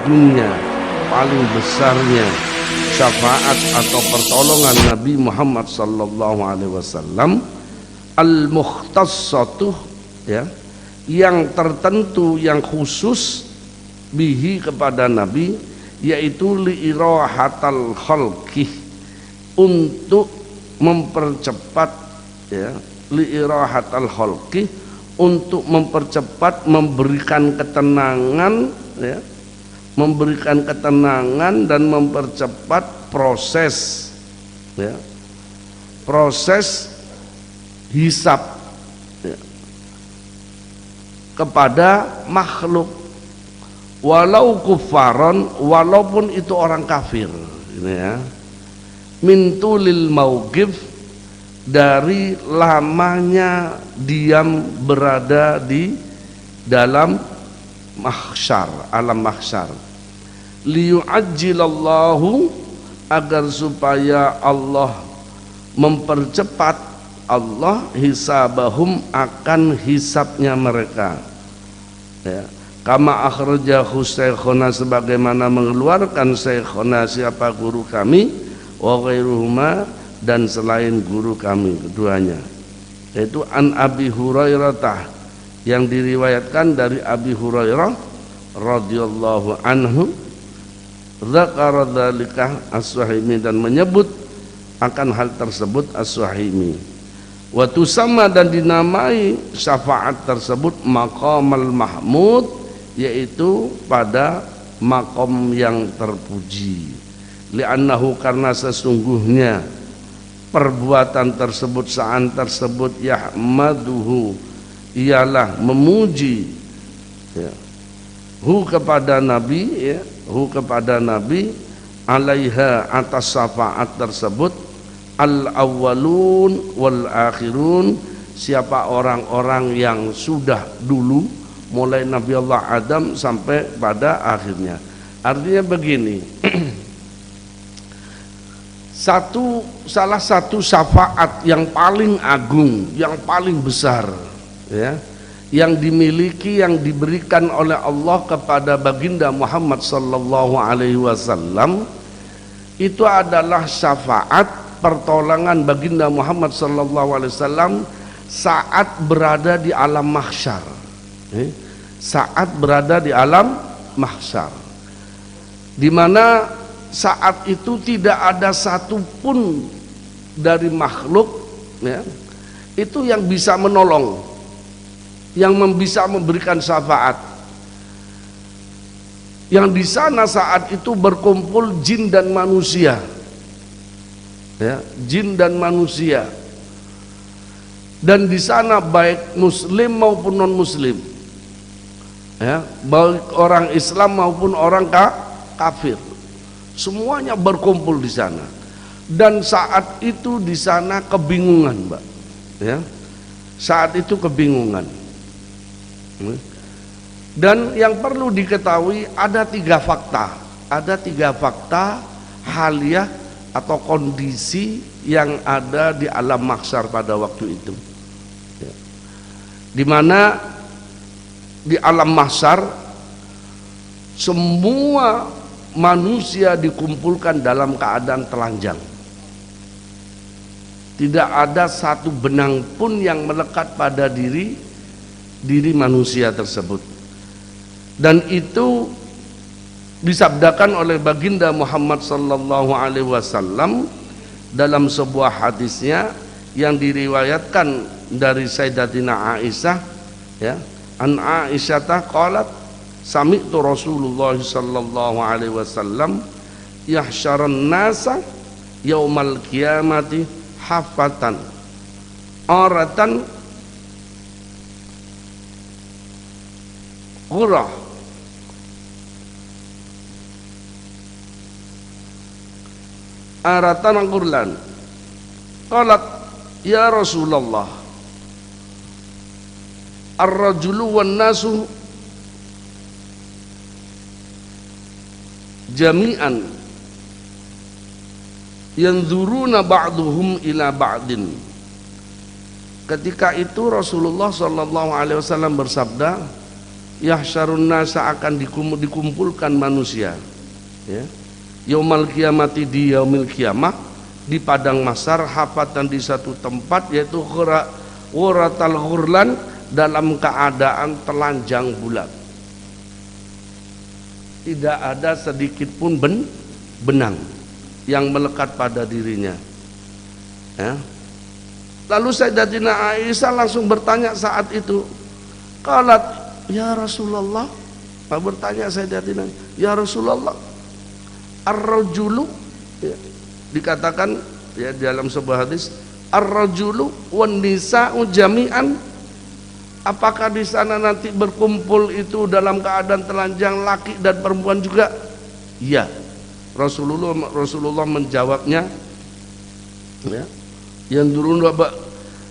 agungnya, paling besarnya syafaat atau pertolongan Nabi Muhammad sallallahu alaihi wasallam al-mukhtassatuh, ya, yang tertentu, yang khusus bihi kepada Nabi, yaitu liirahatal khalqi, untuk mempercepat, ya, liirahatal khalqi, untuk mempercepat, memberikan ketenangan, ya, memberikan ketenangan dan mempercepat proses, ya, proses hisab, ya, kepada makhluk, walau kufaron, walaupun itu orang kafir, ini ya, min tulil mauqif, dari lamanya diam berada di dalam mahsyar, alam mahsyar, liyu'ajjilallahu, agar supaya Allah mempercepat, Allah hisabahum, akan hisabnya mereka, ya, kama akhrajahu syekhuna, sebagaimana mengeluarkan syekhuna, siapa guru kami, wa ghairuhuma, dan selain guru kami keduanya, yaitu an Abi Hurairah, yang diriwayatkan dari Abi Hurairah radhiyallahu anhu, dzakara dzalika as-Suhaimi, dan menyebut akan hal tersebut as-Suhaimi. Wa tusamma, dan dinamai syafaat tersebut maqamal mahmud, yaitu pada makom yang terpuji. Li'annahu, karena sesungguhnya perbuatan tersebut, sa'an tersebut, yahmaduhu, ialah memuji, ya, hu kepada Nabi, ya, hu kepada Nabi, alaiha, atas syafaat tersebut, al-awwalun wal akhirun, siapa orang-orang yang sudah dulu, mulai Nabi Allah Adam sampai pada akhirnya. Artinya begini, salah satu syafaat yang paling agung, yang paling besar, ya, yang dimiliki, yang diberikan oleh Allah kepada baginda Muhammad sallallahu alaihi wasallam, itu adalah syafaat pertolongan baginda Muhammad sallallahu alaihi wasallam saat berada di alam mahsyar, saat berada di alam mahsyar, di mana saat itu tidak ada satupun dari makhluk, ya, itu yang bisa menolong, yang bisa memberikan syafaat. Yang di sana saat itu berkumpul jin dan manusia, ya, jin dan manusia, dan di sana baik muslim maupun non muslim, ya, baik orang Islam maupun orang kafir, semuanya berkumpul di sana. Dan saat itu di sana kebingungan, Mbak, ya, saat itu kebingungan. Dan yang perlu diketahui ada tiga fakta haliyah atau kondisi yang ada di alam mahsyar pada waktu itu, ya, di mana di alam mahsyar semua manusia dikumpulkan dalam keadaan telanjang, tidak ada satu benang pun yang melekat pada diri manusia tersebut. Dan itu disabdakan oleh baginda Muhammad sallallahu alaihi wasallam dalam sebuah hadisnya yang diriwayatkan dari Sayyidatina Aisyah, ya, an Aisyah qalat sami'tu Rasulullah sallallahu alaihi wasallam yahsyaran nasa yaumal qiyamati hafatan aratan qurah aratan qurlan. Qalat ya Rasulullah, ar-rajulu wan nasu jami'an yanzuruna ba'duhum ila ba'din. Ketika itu Rasulullah sallallahu alaihi wasallam bersabda, yahsyarun nasa akan dikumpulkan manusia, ya, yaumal kiamati di yaumil kiamah, di padang mahsyar, hafatan di satu tempat, yaitu ghuratal ghurlan, dalam keadaan telanjang bulat, tidak ada sedikit pun benang yang melekat pada dirinya, ya. Lalu Sayyidatina Aisyah langsung bertanya saat itu, qalat ya Rasulullah, bertanya Sayyidatina, ya Rasulullah, ar-rajulu, ya, dikatakan, ya, dalam sebuah hadis, ar-rajulu wan nisa'u jami'an, apakah di sana nanti berkumpul itu dalam keadaan telanjang laki dan perempuan juga? Iya. Rasulullah menjawabnya, ya, yang duruna,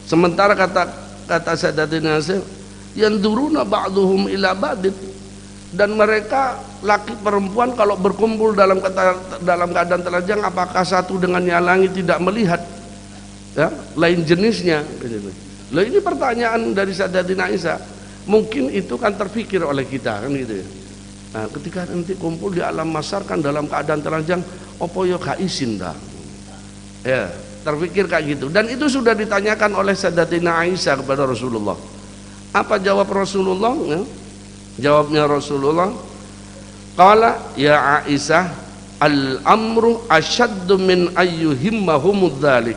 sementara kata Sayyidatina Aisyah, yang duruna ba'duhum ila ba'din, dan mereka laki perempuan kalau berkumpul dalam keadaan telanjang, apakah satu dengan yang lain tidak melihat, ya, lain jenisnya? Loh, ini pertanyaan dari Sayyidatina Aisyah. Mungkin itu kan terfikir oleh kita kan gitu ya. Nah, ketika nanti kumpul di alam mahsyar kan dalam keadaan telanjang, opo yo gak izin dah. Ya, terfikir kayak gitu. Dan itu sudah ditanyakan oleh Sayyidatina Aisyah kepada Rasulullah. Apa jawab Rasulullah? Ya. Jawabnya Rasulullah, qala ya Aisyah, al-amru asyaddu min ayyuhimmahumudz dzalik.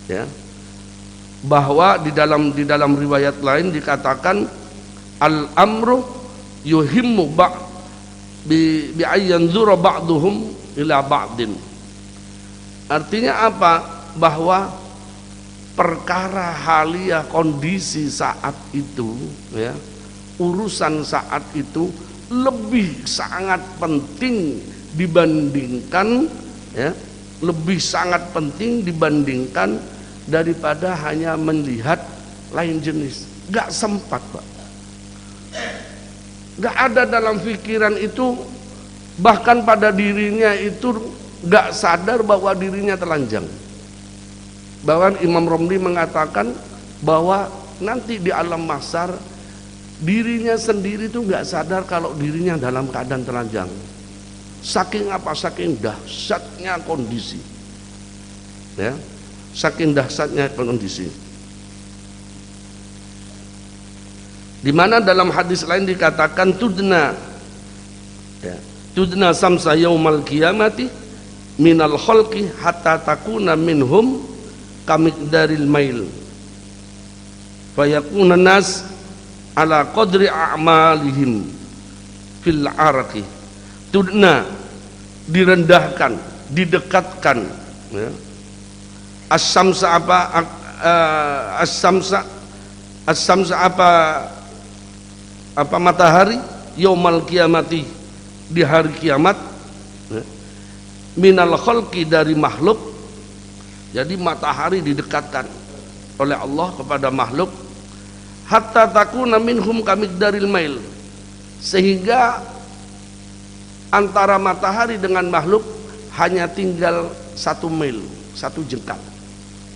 Ya. Bahwa di dalam riwayat lain dikatakan al-amru yuhimmu bi ayyanzura ba'duhum ila ba'din. Artinya apa? Bahwa perkara halia, kondisi saat itu, ya, urusan saat itu lebih sangat penting dibandingkan, ya, lebih sangat penting dibandingkan daripada hanya melihat lain jenis. Gak sempat, Pak. Gak ada dalam pikiran itu, bahkan pada dirinya itu gak sadar bahwa dirinya telanjang. Bahkan Imam Romli mengatakan bahwa nanti di alam mahsyar dirinya sendiri itu gak sadar kalau dirinya dalam keadaan telanjang. Saking apa? Saking dahsyatnya kondisi, ya, saking dahsyatnya kondisi. Di mana dalam hadis lain dikatakan tudna, ya, tudna samsa yaumal qiyamati minal khalqi hatta takuna minhum kamiqdaril mail fayakuna nas ala qadri a'malihim fil arqi. Tudna, direndahkan, didekatkan, ya. As-samsa apa? As-samsa apa matahari, yaumal qiyamati, di hari kiamat, ya, minal khalqi, dari makhluk. Jadi matahari didekatkan oleh Allah kepada makhluk, hatta takuna minhum kamiqdaril mail, sehingga antara matahari dengan makhluk hanya tinggal 1 mil, 1 jengkal.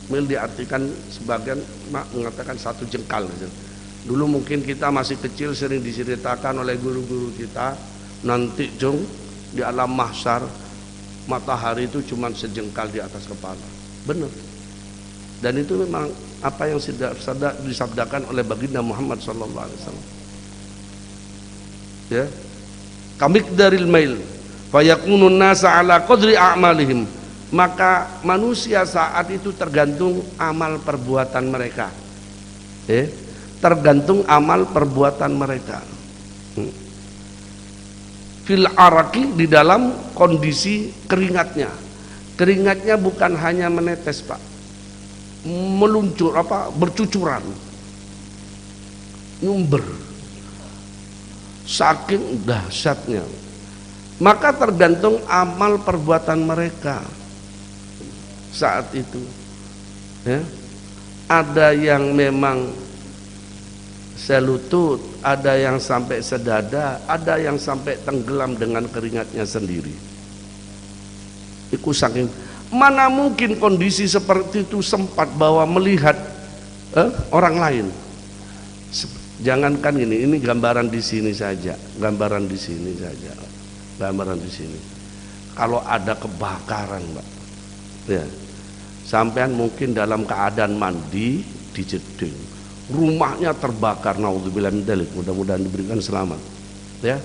Mil diartikan sebagian mengatakan 1 jengkal. Dulu mungkin kita masih kecil sering diceritakan oleh guru-guru kita, nanti jung di alam mahsyar matahari itu cuma sejengkal di atas kepala. Benar. Dan itu memang apa yang sudah disabdakan oleh baginda Muhammad sallallahu alaihi wasallam. Ya. Kamiqdaril mail fayakunun nasa ala qadri a'malihim, maka manusia saat itu tergantung amal perbuatan mereka, tergantung amal perbuatan mereka. Fil araqi, di dalam kondisi keringatnya. Keringatnya bukan hanya menetes, Pak, meluncur, bercucuran, nyumber, saking dahsyatnya. Maka tergantung amal perbuatan mereka saat itu, ya. Ada yang memang selutut, ada yang sampai sedada, ada yang sampai tenggelam dengan keringatnya sendiri. Iku saking, mana mungkin kondisi seperti itu sempat bahwa melihat orang lain. Jangankan ini gambaran di sini saja, gambaran di sini saja, gambaran di sini. Kalau ada kebakaran, Mbak, ya, sampean mungkin dalam keadaan mandi di jeding, rumahnya terbakar, naudzubillah min dzalik, mudah-mudahan diberikan selamat, ya.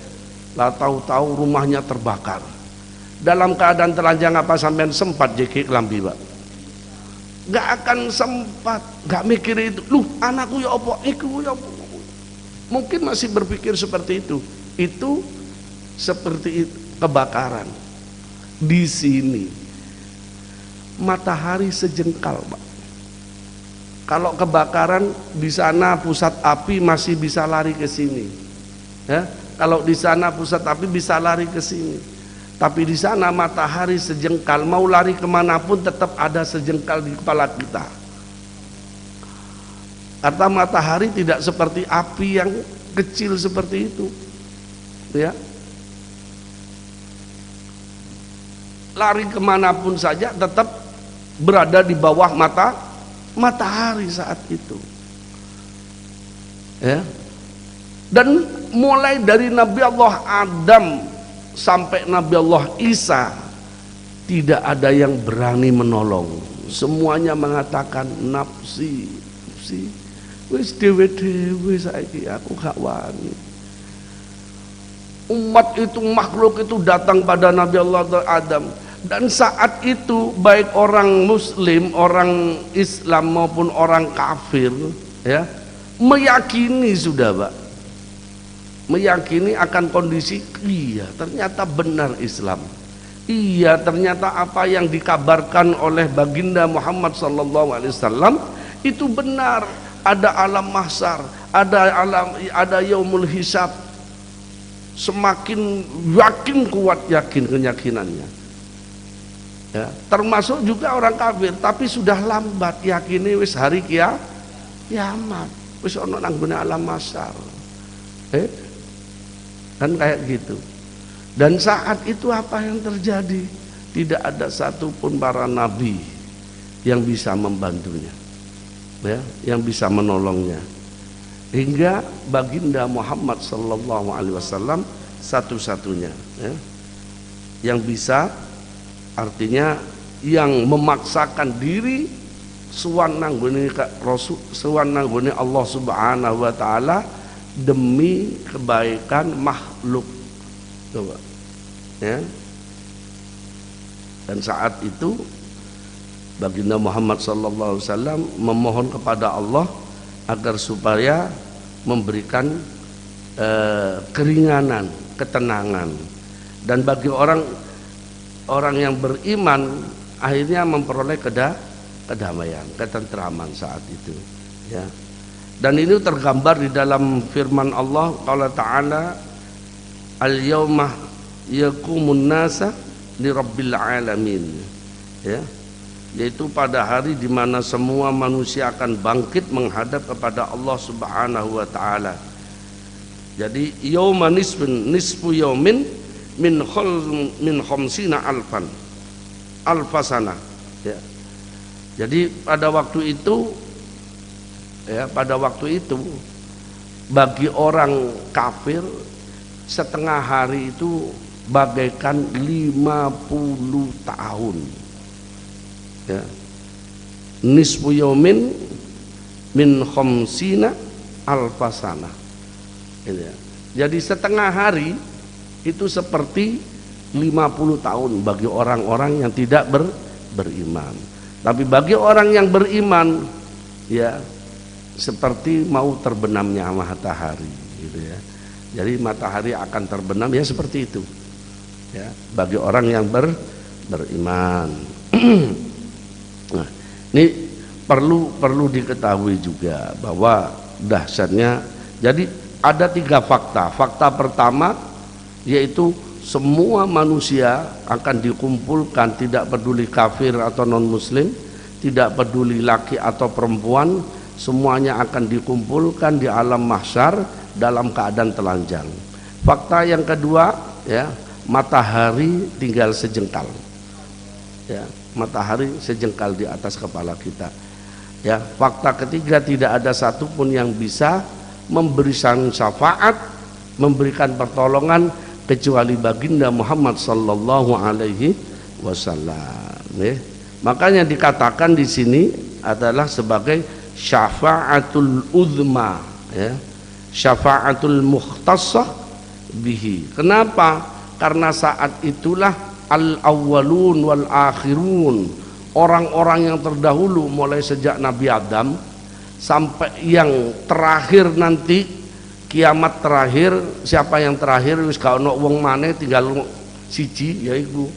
Lah tahu-tahu rumahnya terbakar. Dalam keadaan telanjang apa sampean sempat jeki kelambi, Pak? Gak akan sempat, gak mikir itu. Loh, anakku ya apa? Iku ya apa? Mungkin masih berpikir seperti itu. Itu seperti itu, kebakaran. Di sini matahari sejengkal, Pak. Kalau kebakaran di sana pusat api masih bisa lari ke sini. Ya, kalau di sana pusat api bisa lari ke sini. Tapi di sana matahari sejengkal, mau lari kemanapun tetap ada sejengkal di kepala kita. Kata matahari tidak seperti api yang kecil seperti itu, ya. Lari kemanapun saja tetap berada di bawah matahari saat itu, ya. Dan mulai dari Nabi Allah Adam sampai Nabi Allah Isa tidak ada yang berani menolong. Semuanya mengatakan nafsi, nafsi. Wis dewe-dewe saiki aku gak wani. Umat itu, makhluk itu datang pada Nabi Allah Adam, dan saat itu baik orang muslim, orang Islam maupun orang kafir, ya, meyakini sudah, Pak. Meyakini akan kondisi, iya ternyata benar Islam. Iya ternyata apa yang dikabarkan oleh baginda Muhammad SAW itu benar. Ada alam mahsyar, ada yaumul hisab. Semakin yakin kuat keyakinannya, ya, termasuk juga orang kafir, tapi sudah lambat yakini wis hari kiamat, wis ono nang gone alam mahsyar, kan kayak gitu. Dan saat itu apa yang terjadi? Tidak ada satupun para nabi yang bisa membantunya, ya, yang bisa menolongnya, hingga baginda Muhammad sallallahu alaihi wasallam satu-satunya, ya, yang bisa, artinya yang memaksakan diri suwan nanggone Rasul, suwan nanggone Allah Subhanahu wa taala demi kebaikan makhluk. Coba, ya. Dan saat itu baginda Muhammad sallallahu alaihi wasallam memohon kepada Allah agar supaya memberikan keringanan, ketenangan, dan bagi orang yang beriman akhirnya memperoleh kedamaian, ketentraman saat itu, ya. Dan ini tergambar di dalam firman Allah Ta'ala, al-yawma yaqumun nasa li rabbil alamin, ya, yaitu pada hari di mana semua manusia akan bangkit menghadap kepada Allah Subhanahu wa taala. Jadi yauma nisfu yaumin min khamsina alfasana, ya. Jadi pada waktu itu, ya, pada waktu itu bagi orang kafir setengah hari itu bagaikan 50 tahun. Ya. Nisfu yaumin min khamsina alfasana. Ya. Jadi setengah hari itu seperti 50 tahun bagi orang-orang yang tidak beriman. Tapi bagi orang yang beriman, ya, seperti mau terbenamnya matahari, gitu ya. Jadi matahari akan terbenam, ya, seperti itu, ya, bagi orang yang beriman. Nah, ini perlu diketahui juga bahwa dahsyatnya. Jadi ada 3 fakta. Fakta pertama yaitu semua manusia akan dikumpulkan, tidak peduli kafir atau non muslim, tidak peduli laki atau perempuan, semuanya akan dikumpulkan di alam mahsyar dalam keadaan telanjang. Fakta yang kedua, ya, matahari tinggal sejengkal, ya, matahari sejengkal di atas kepala kita, ya. Fakta ketiga, tidak ada satupun yang bisa memberikan syafaat, memberikan pertolongan kecuali baginda Muhammad sallallahu alaihi wasallam. Makanya dikatakan di sini adalah sebagai syafaatul uzma, ya. Syafaatul mukhtassah bihi. Kenapa? Karena saat itulah al-awwalun wal akhirun, orang-orang yang terdahulu mulai sejak Nabi Adam sampai yang terakhir nanti kiamat terakhir. Siapa yang terakhir? Wis gak ono wong maneh, tinggal siji yaiku.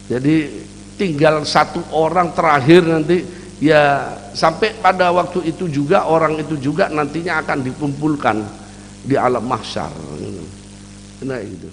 Jadi tinggal satu orang terakhir nanti, ya sampai pada waktu itu juga orang itu juga nantinya akan dikumpulkan di alam mahsyar. Nah itu.